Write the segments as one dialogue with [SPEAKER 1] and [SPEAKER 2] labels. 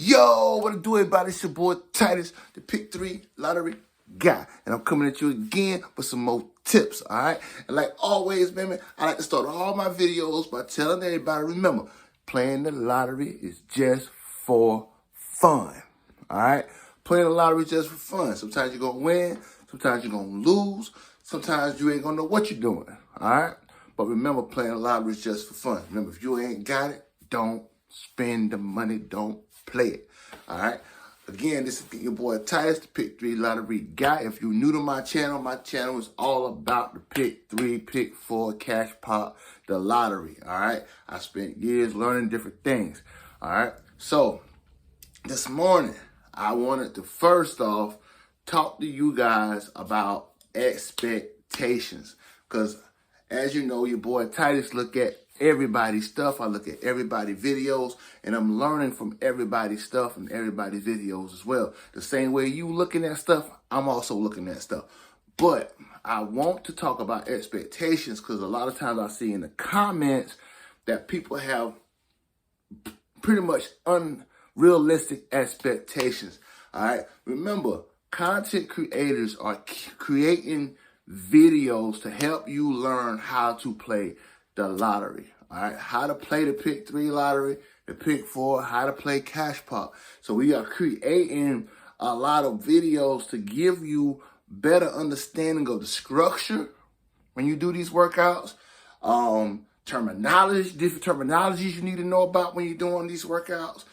[SPEAKER 1] Yo, what it do, everybody? It's your boy Titus, the Pick 3 Lottery Guy. And I'm coming at you again with some more tips, all right? And like always, man, I like to start all my videos by telling everybody, remember, playing the lottery is just for fun, all right? Playing the lottery is just for fun. Sometimes you're going to win, sometimes you're going to lose, sometimes you ain't going to know what you're doing, all right? But remember, playing the lottery is just for fun. Remember, if you ain't got it, don't spend the money, don't play it. All right. Again, this is your boy Titus, the Pick 3 Lottery Guy. If you're new to my channel is all about the Pick 3, Pick 4, Cash Pop, the lottery. All right. I spent years learning different things. All right. So this morning, I wanted to first off talk to you guys about expectations. Because as you know, your boy Titus look at everybody's stuff. I look at everybody's videos, and I'm learning from everybody's stuff and everybody's videos as well. The same way you looking at stuff, I'm also looking at stuff. But I want to talk about expectations because a lot of times I see in the comments that people have pretty much unrealistic expectations. All right. Remember, content creators are creating videos to help you learn how to play the lottery, all right? How to play the Pick 3 lottery, the Pick 4, how to play Cash Pop. So we are creating a lot of videos to give you better understanding of the structure when you do these workouts, terminology, different terminologies you need to know about when you're doing these workouts,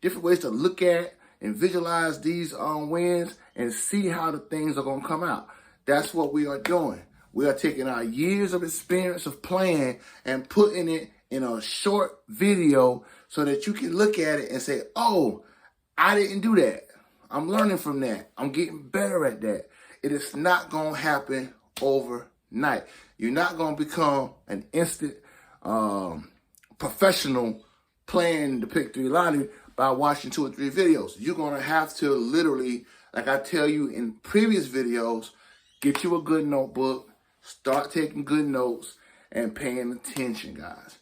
[SPEAKER 1] different ways to look at and visualize these wins and see how the things are going to come out. That's what we are doing. We are taking our years of experience of playing and putting it in a short video so that you can look at it and say, oh, I didn't do that. I'm learning from that. I'm getting better at that. It is not going to happen overnight. You're not going to become an instant professional playing the Pick 3 lottery by watching 2 or 3 videos. You're going to have to literally, like I tell you in previous videos, get you a good notebook, start taking good notes and paying attention, guys.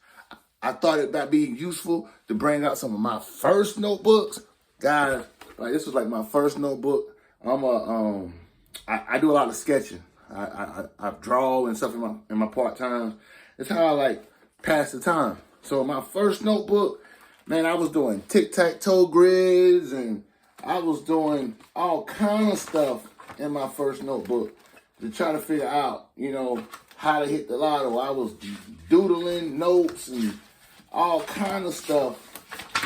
[SPEAKER 1] I thought it might be useful to bring out some of my first notebooks. Guys, like this was like my first notebook. I do a lot of sketching. I draw and stuff in my part-time. It's how I like pass the time. So my first notebook, man, I was doing tic-tac-toe grids and I was doing all kind of stuff in my first notebook to try to figure out, you know, how to hit the lotto. I was doodling notes and all kind of stuff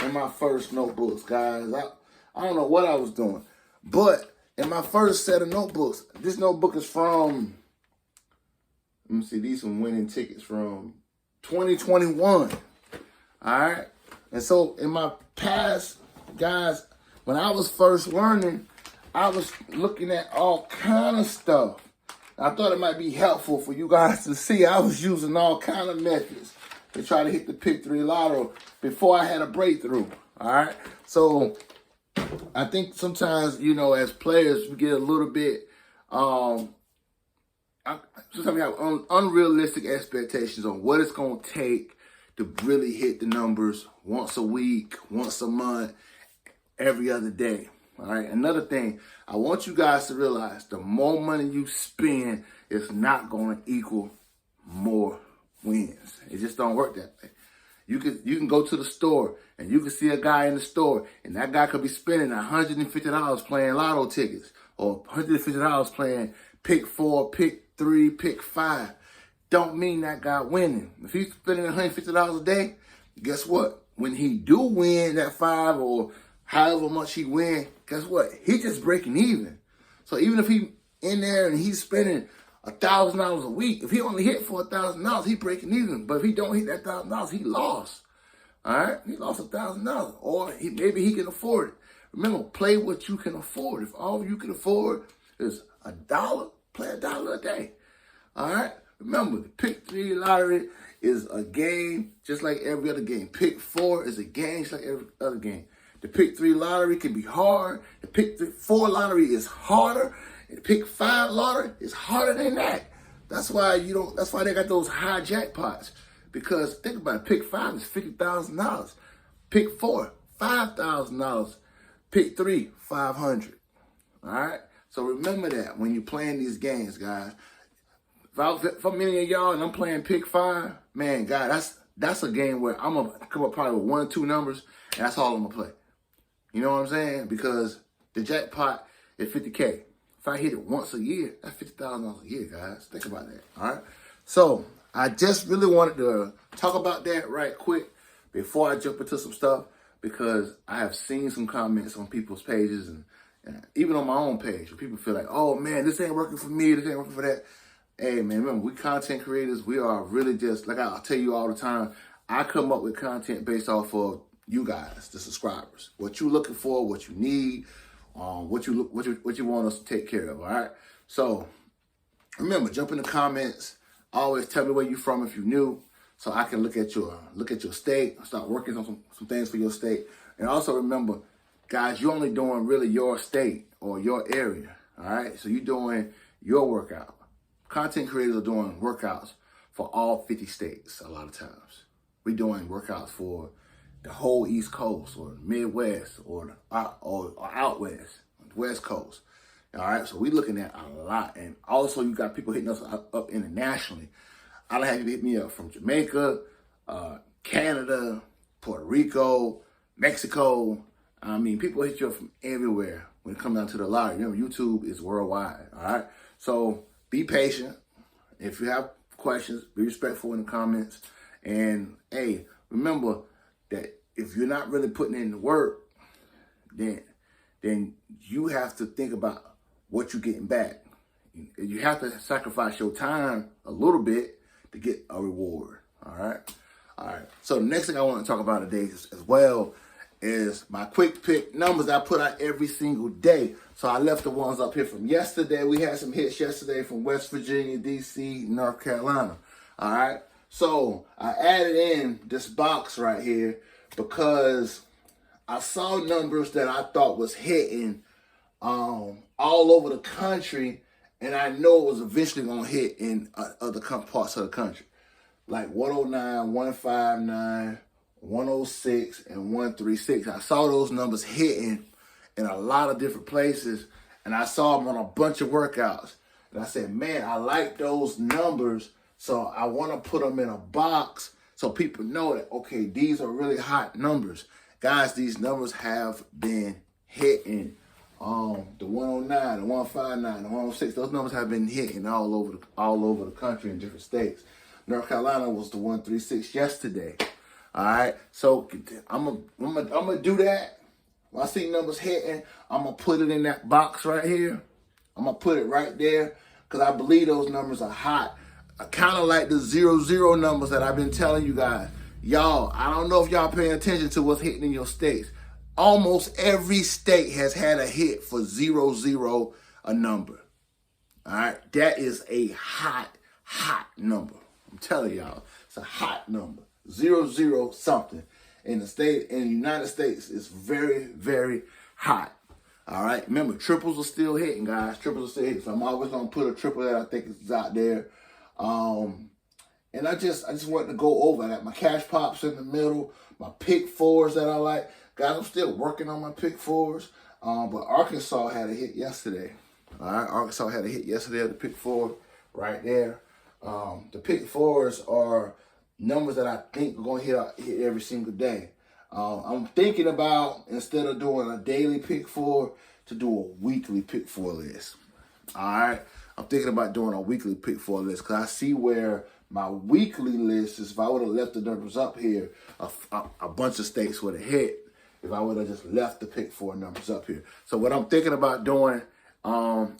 [SPEAKER 1] in my first notebooks, guys. I don't know what I was doing. But in my first set of notebooks, this notebook is from, let me see, these some winning tickets from 2021. All right? And so in my past, guys, when I was first learning, I was looking at all kind of stuff. I thought it might be helpful for you guys to see. I was using all kind of methods to try to hit the Pick 3 lotto before I had a breakthrough. All right. So I think sometimes, you know, as players, we get a little bit, sometimes we have unrealistic expectations on what it's going to take to really hit the numbers once a week, once a month, every other day. All right. Another thing, I want you guys to realize the more money you spend is not going to equal more wins. It just don't work that way. You can go to the store and you can see a guy in the store and that guy could be spending $150 playing lotto tickets or $150 playing Pick 4, Pick 3, Pick 5. Don't mean that guy winning. If he's spending $150 a day, guess what? When he do win that 5 or however much he win, guess what? He just breaking even. So even if he in there and he's spending $1,000 a week, if he only hit for $1,000, he breaking even. But if he don't hit that $1,000, he lost. All right, he lost $1,000, or maybe he can afford it. Remember, play what you can afford. If all you can afford is $1, play $1 a day. All right. Remember, the Pick 3 lottery is a game just like every other game. Pick 4 is a game just like every other game. The Pick 3 lottery can be hard. The Pick 4 lottery is harder. And the Pick 5 lottery is harder than that. That's why they got those high jackpots. Because think about it, Pick 5 is $50,000. Pick 4, $5,000. Pick 3, 500. All right. So remember that when you're playing these games, guys. If I'm any of y'all and I'm playing pick 5, man, God, that's a game where I'm gonna come up probably with 1 or 2 numbers, and that's all I'm gonna play. You know what I'm saying? Because the jackpot is 50K. If I hit it once a year, that's $50,000 a year, guys. Think about that. All right. So I just really wanted to talk about that right quick before I jump into some stuff, because I have seen some comments on people's pages and even on my own page where people feel like, oh man, this ain't working for me, this ain't working for that. Hey man, remember, we content creators, we are really just, like I'll tell you all the time, I come up with content based off of you guys, the subscribers. What you looking for, what you need, what you want us to take care of, all right? So remember, jump in the comments. Always tell me where you're from if you're new, so I can look at your state, start working on some things for your state. And also remember, guys, you're only doing really your state or your area, all right? So you're doing your workout. Content creators are doing workouts for all 50 states a lot of times. We're doing workouts for the whole East Coast or Midwest or out West, West Coast. All right, so we're looking at a lot. And also you got people hitting us up internationally. I don't have you hit me up from Jamaica, Canada, Puerto Rico, Mexico. I mean, people hit you up from everywhere when it comes down to the lottery. Remember, YouTube is worldwide, all right? So be patient. If you have questions, be respectful in the comments. And, hey, remember that if you're not really putting in the work, then you have to think about what you're getting back. You have to sacrifice your time a little bit to get a reward, all right? All right, so the next thing I want to talk about today as well is my quick pick numbers I put out every single day. So I left the ones up here from yesterday. We had some hits yesterday from West Virginia, D.C., North Carolina. All right. So I added in this box right here because I saw numbers that I thought was hitting all over the country, and I know it was eventually going to hit in other parts of the country, like 109, 159, 106, and 136. I saw those numbers hitting in a lot of different places, and I saw them on a bunch of workouts. And I said, man, I like those numbers, so I want to put them in a box so people know that, okay, these are really hot numbers. Guys, these numbers have been hitting. The 109, the 159, the 106, those numbers have been hitting all over the country in different states. North Carolina was the 136 yesterday. All right, so I'm gonna do that. When I see numbers hitting, I'm gonna put it in that box right here. I'm gonna put it right there because I believe those numbers are hot. Kind of like the 0-0 numbers that I've been telling you guys. Y'all, I don't know if y'all paying attention to what's hitting in your states. Almost every state has had a hit for 0-0 a number. All right, that is a hot number. I'm telling y'all, it's a hot number. 0-0 something in the United States is very, very hot. All right. Remember, triples are still hitting, guys. Triples are still hitting. So I'm always gonna put a triple that I think is out there. And I just wanted to go over that. My cash pops in the middle, my pick fours that I like. Guys, I'm still working on my pick fours. But Arkansas had a hit yesterday. All right. Arkansas had a hit yesterday at the pick four right there. The pick fours are numbers that I think are going to hit every single day. I'm thinking about, instead of doing a daily pick four, to do a weekly pick four list. All right. I'm thinking about doing a weekly pick four list because I see where my weekly list is. If I would have left the numbers up here, a bunch of states would have hit if I would have just left the pick four numbers up here. So what I'm thinking about doing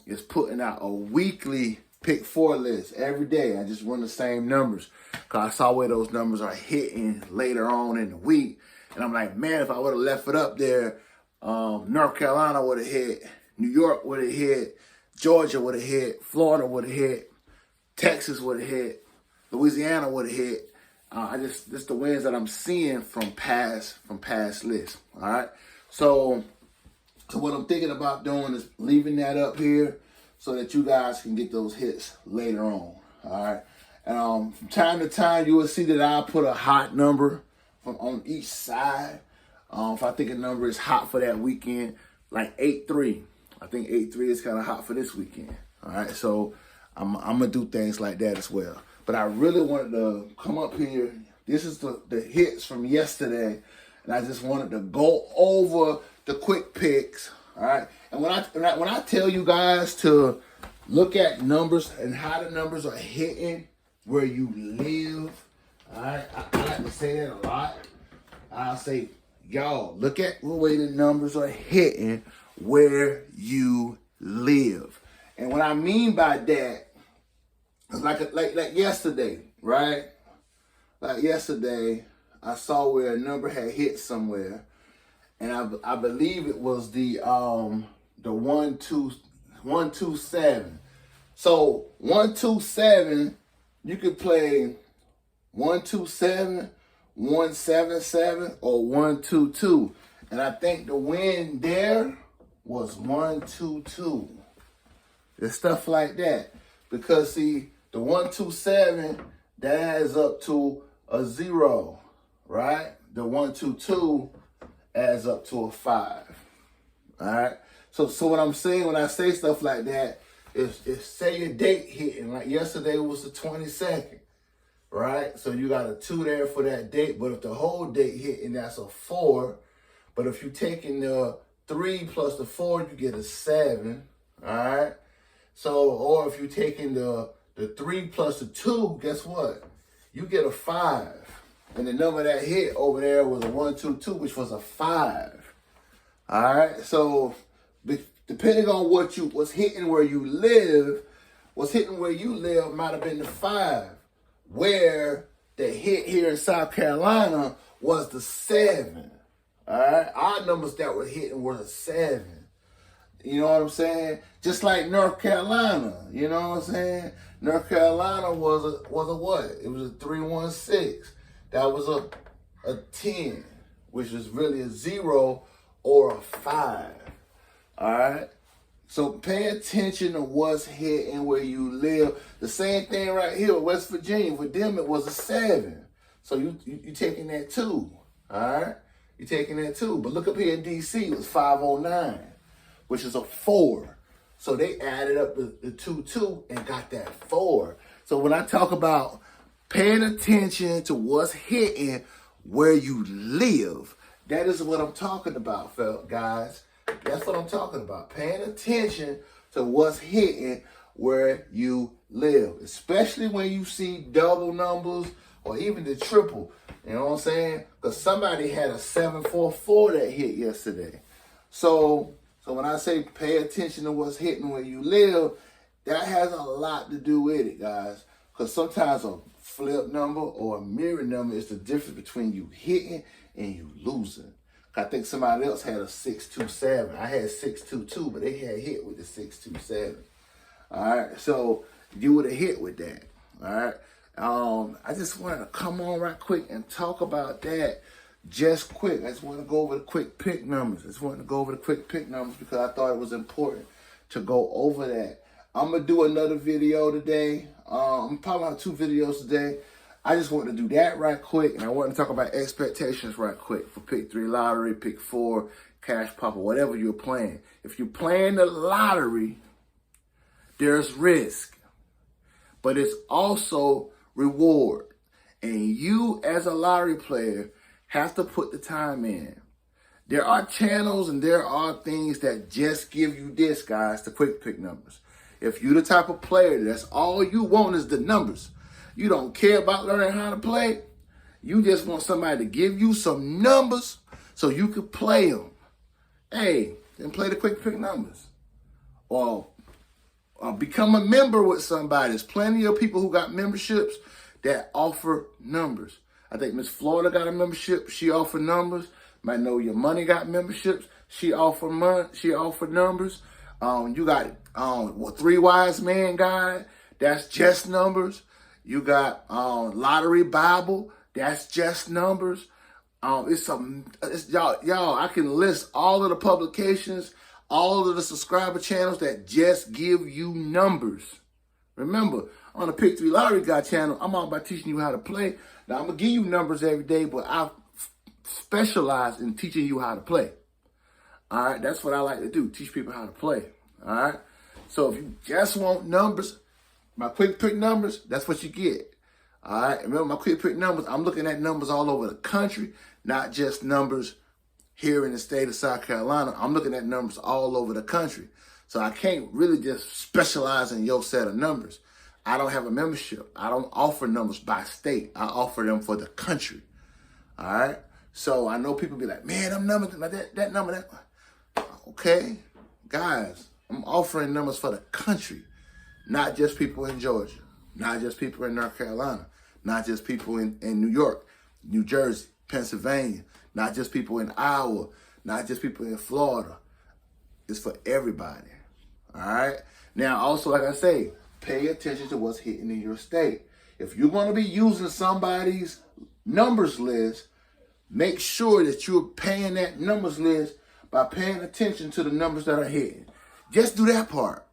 [SPEAKER 1] is putting out a weekly pick four list every day. I just run the same numbers because I saw where those numbers are hitting later on in the week. And I'm like, man, if I would have left it up there, North Carolina would have hit, New York would have hit, Georgia would have hit, Florida would have hit, Texas would have hit, Louisiana would have hit. Just the wins that I'm seeing from past lists. All right. So what I'm thinking about doing is leaving that up here so that you guys can get those hits later on. All right. And from time to time, you will see that I put a hot number on each side. If I think a number is hot for that weekend, like 8-3. I think 8-3 is kind of hot for this weekend. All right, so I'm gonna do things like that as well. But I really wanted to come up here. This is the hits from yesterday, and I just wanted to go over the quick picks. All right, and when I tell you guys to look at numbers and how the numbers are hitting where you live, all right, I like to say that a lot. I'll say, y'all, look at the way the numbers are hitting where you live. And what I mean by that, like yesterday, right? Like yesterday, I saw where a number had hit somewhere, and I believe it was the 127. So 127, you could play 127, 177, or 122, and I think the win there was 122. There's stuff like that, because see, the 127 that adds up to a 0, right? The 122 adds up to a 5. All right. So what I'm saying when I say stuff like that is say your date hitting, like yesterday was the 22nd, right? So you got a 2 there for that date, but if the whole date hitting, that's a 4. But if you're taking the 3 plus the 4, you get a 7. All right. So, or if you're taking the 3 plus the 2, guess what? You get a 5. And the number that hit over there was a 122, which was a 5. All right. So depending on what's hitting where you live, might have been the 5. Where the hit here in South Carolina was the 7. All right. Our numbers that were hitting were the 7. You know what I'm saying? Just like North Carolina, you know what I'm saying? North Carolina was a what? It was a 316. That was a 10, which is really a 0 or a 5. All right? So pay attention to what's hitting where you live. The same thing right here with West Virginia. For them, it was a 7. So you taking that too. All right? You taking that too. But look up here in D.C., it was 509. Which is a 4. So they added up the 2 and got that 4. So when I talk about paying attention to what's hitting where you live, that is what I'm talking about, guys. That's what I'm talking about. Paying attention to what's hitting where you live, especially when you see double numbers or even the triple. You know what I'm saying? Because somebody had a 744 that hit yesterday. So when I say pay attention to what's hitting where you live, that has a lot to do with it, guys. Because sometimes a flip number or a mirror number is the difference between you hitting and you losing. I think somebody else had a 627. I had 622, but they had hit with the 627. All right, so you would have hit with that. All right, I just wanted to come on right quick and talk about that. Just quick. I just want to go over the quick pick numbers. Because I thought it was important to go over that. I'm going to do another video today. I'm probably on 2 videos today. I just want to do that right quick. And I want to talk about expectations right quick for pick 3 lottery, pick 4, cash pop, or whatever you're playing. If you're playing the lottery, there's risk. But it's also reward. And you as a lottery player have to put the time in. There are channels and there are things that just give you this, guys, the quick pick numbers. If you're the type of player that's all you want is the numbers, you don't care about learning how to play, you just want somebody to give you some numbers so you can play them. Hey, then play the quick pick numbers. Or become a member with somebody. There's plenty of people who got memberships that offer numbers. I think Miss Florida got a membership. She offered numbers. Might know Your Money got memberships. She offered numbers. You got 3 Wise Men guide. That's just numbers. You got Lottery Bible. That's just numbers. Y'all. I can list all of the publications, all of the subscriber channels that just give you numbers. Remember, on the Pick 3 Lottery Guy channel, I'm all about teaching you how to play. Now, I'm going to give you numbers every day, but I specialize in teaching you how to play. All right, that's what I like to do, teach people how to play. All right, so if you just want numbers, my quick pick numbers, that's what you get. All right, remember my quick pick numbers, I'm looking at numbers all over the country, not just numbers here in the state of South Carolina. I'm looking at numbers all over the country. So I can't really just specialize in your set of numbers. I don't have a membership. I don't offer numbers by state. I offer them for the country. All right. So I know people be like, man, I'm numbers like that number, that. Okay, guys, I'm offering numbers for the country, not just people in Georgia, not just people in North Carolina, not just people in New York, New Jersey, Pennsylvania, not just people in Iowa, not just people in Florida. It's for everybody. All right. Now, also, like I say, pay attention to what's hitting in your state. If you're going to be using somebody's numbers list, make sure that you're paying that numbers list by paying attention to the numbers that are hitting. Just do that part.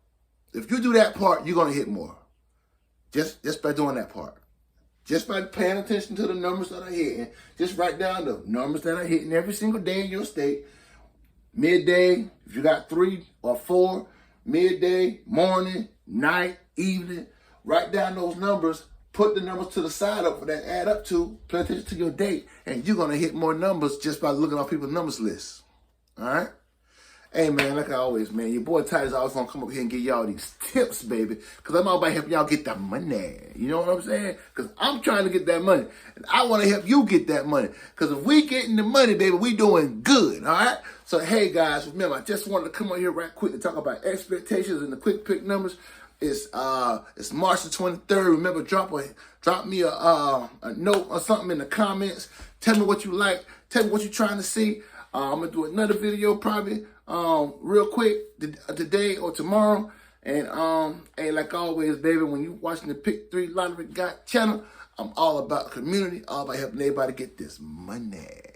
[SPEAKER 1] If you do that part, you're going to hit more. Just by doing that part. Just by paying attention to the numbers that are hitting. Just write down the numbers that are hitting every single day in your state. Midday, if you got 3 or 4, midday, morning, night, evening, write down those numbers, put the numbers to the side up for that add up to, pay attention to your date, and you're going to hit more numbers just by looking off people's numbers lists. All right? Hey, man, like I always, man, your boy Titus always going to come up here and give y'all these tips, baby, because I'm all about helping y'all get that money. You know what I'm saying? Because I'm trying to get that money, and I want to help you get that money, because if we getting the money, baby, we doing good, all right? So, hey, guys, remember, I just wanted to come on here right quick to talk about expectations and the quick pick numbers. It's March the 23rd. Remember, drop me a note or something in the comments. Tell me what you like. Tell me what you're trying to see. I'm going to do another video probably real quick today or tomorrow. And hey, like always, baby, when you watching the Pick 3 Lottery Got channel, I'm all about community, all about helping everybody get this money.